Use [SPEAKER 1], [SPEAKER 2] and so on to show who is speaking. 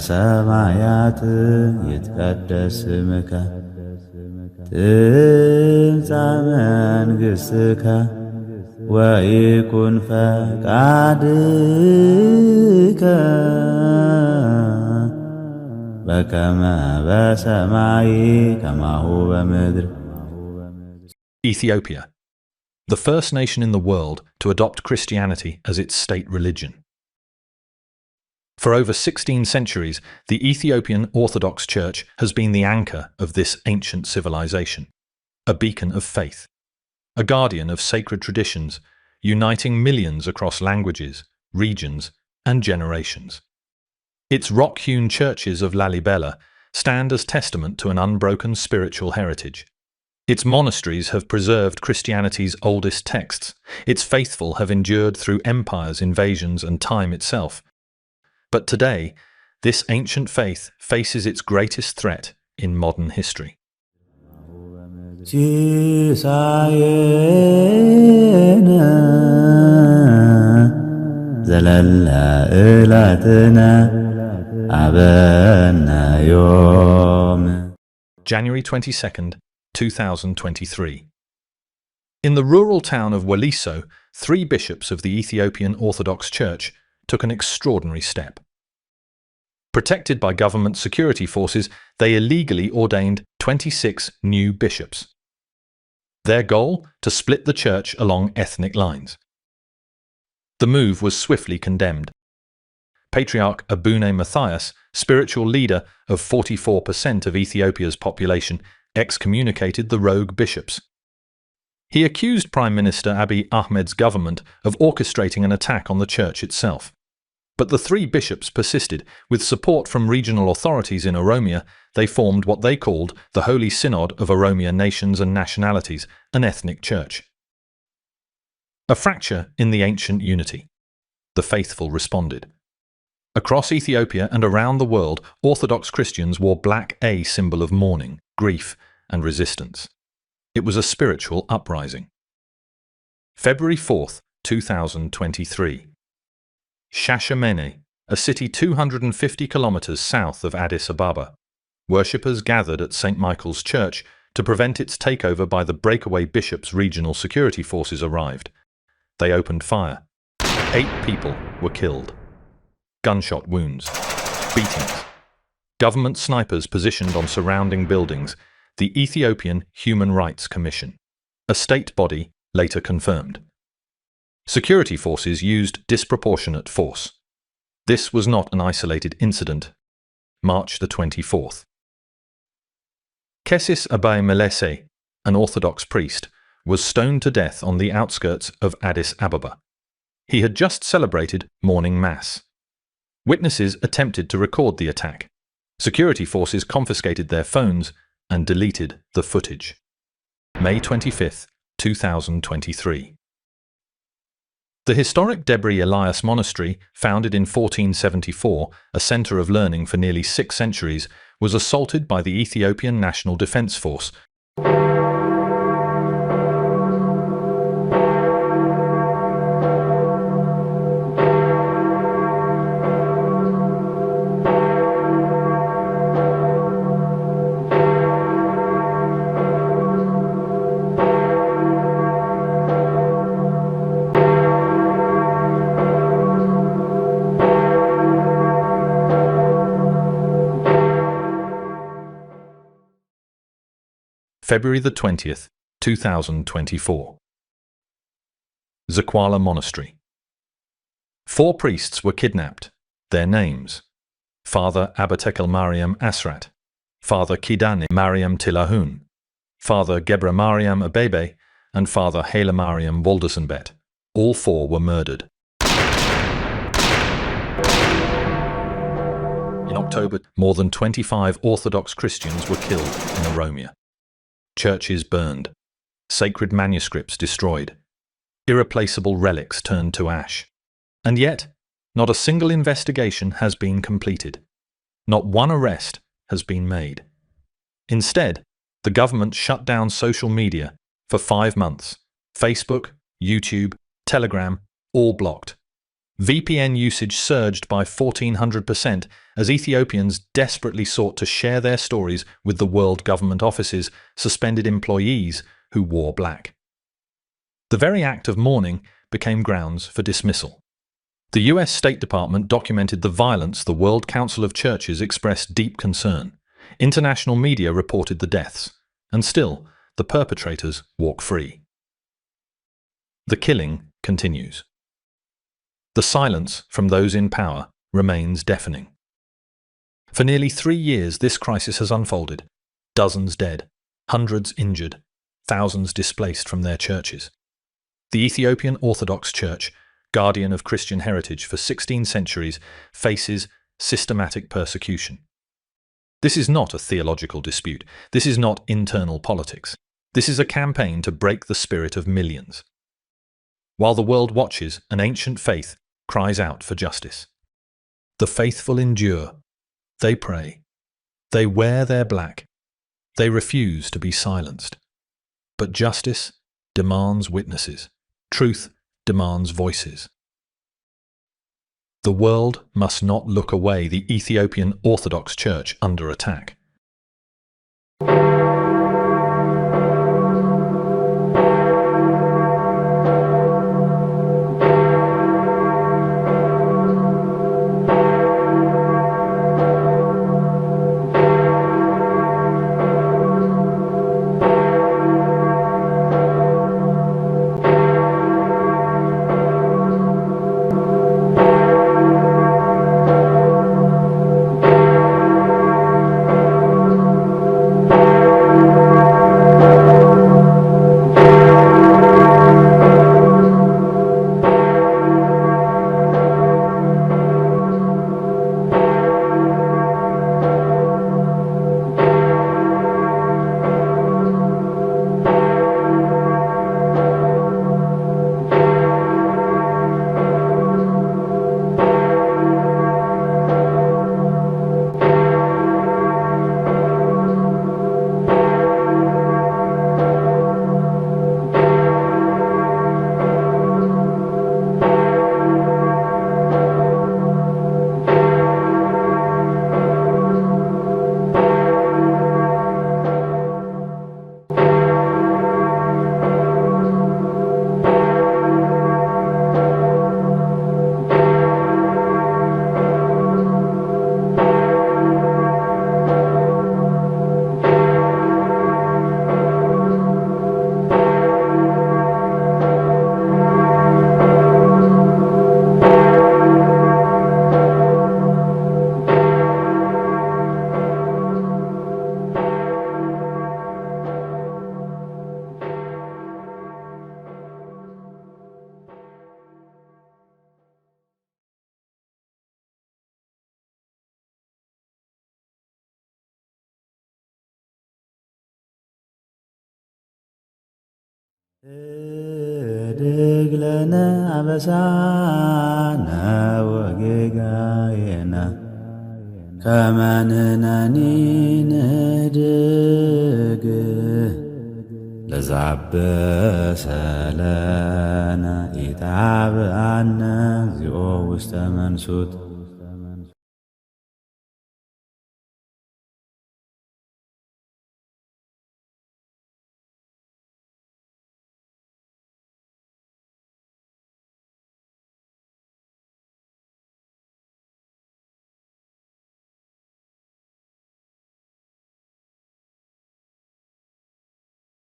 [SPEAKER 1] ሰማያት ይትቀደስ ስምከ ትምጻእ መንግሥትከ ወይኩን ፈቃድከ በከመ በሰማይ ከማሁ በምድር።
[SPEAKER 2] Ethiopia, the first nation in the world to adopt Christianity as its state religion. For over 16 centuries, the Ethiopian Orthodox Church has been the anchor of this ancient civilization, a beacon of faith, a guardian of sacred traditions, uniting millions across languages, regions, and generations. Its rock-hewn churches of Lalibela stand as testament to an unbroken spiritual heritage. Its monasteries have preserved Christianity's oldest texts. Its faithful have endured through empires, invasions, and time itself. But today, this ancient faith faces its greatest threat in modern history. January 22nd, 2023. In the rural town of Waliso, 3 bishops of the Ethiopian Orthodox Church took an extraordinary step. Protected by government security forces, they illegally ordained 26 new bishops. Their goal? To split the church along ethnic lines. The move was swiftly condemned. Patriarch Abune Matthias, spiritual leader of 44% of Ethiopia's population, excommunicated the rogue bishops. He accused Prime Minister Abiy Ahmed's government of orchestrating an attack on the church itself. But the 3 bishops persisted. With support from regional authorities in Oromia, they formed what they called the Holy Synod of Oromia Nations and Nationalities, an ethnic church. A fracture in the ancient unity. The faithful responded. Across Ethiopia and around the world, Orthodox Christians wore black, a symbol of mourning, grief, and resistance. It was a spiritual uprising. February 4th, 2023. Shashamene, a city 250 kilometers south of Addis Ababa. Worshippers gathered at St. Michael's Church to prevent its takeover by the breakaway bishops' regional security forces arrived. They opened fire. 8 people were killed. Gunshot wounds. Beatings. Government snipers positioned on surrounding buildings. The Ethiopian Human Rights Commission, a state body, later confirmed. Security forces used disproportionate force. This was not an isolated incident. March the 24th. Kesis Abai Melese, an Orthodox priest, was stoned to death on the outskirts of Addis Ababa. He had just celebrated morning mass. Witnesses attempted to record the attack. Security forces confiscated their phones and deleted the footage. May 25th, 2023. The historic Debri Elias Monastery, founded in 1474, a center of learning for nearly 6 centuries, was assaulted by the Ethiopian National Defense Force. February the 20th, 2024. Zakwala Monastery. 4 priests were kidnapped. Their names: Father Abatekel Mariam Asrat, Father Kidane Mariam Tilahun, Father Gebra Mariam Abebe, and Father Hala Mariam Waldersenbet. All 4 were murdered. In October, more than 25 Orthodox Christians were killed in Oromia. Churches burned, sacred manuscripts destroyed, irreplaceable relics turned to ash. And yet, not a single investigation has been completed. Not one arrest has been made. Instead, the government shut down social media for 5 months. Facebook, YouTube, Telegram, all blocked. VPN usage surged by 1,400% as Ethiopians desperately sought to share their stories with the world government offices, suspended employees who wore black. The very act of mourning became grounds for dismissal. The US State Department documented the violence. The World Council of Churches expressed deep concern. International media reported the deaths, and still, the perpetrators walk free. The killing continues. The silence from those in power remains deafening. For nearly 3 years, this crisis has unfolded. Dozens dead, hundreds injured, thousands displaced from their churches. The Ethiopian Orthodox Church, guardian of Christian heritage for 16 centuries, faces systematic persecution. This is not a theological dispute. This is not internal politics. This is a campaign to break the spirit of millions. While the world watches, an ancient faith cries out for justice. The faithful endure. They pray. They wear their black. They refuse to be silenced. But justice demands witnesses. Truth demands voices. The world must not look away. The Ethiopian Orthodox Church under attack.
[SPEAKER 1] ድግለነ አበሳነ ወጌጋየነ ከመንህነኒ ንህድግ ለዛብሰለነ ኢታብአነ እግዚኦ ውስተ መንሱት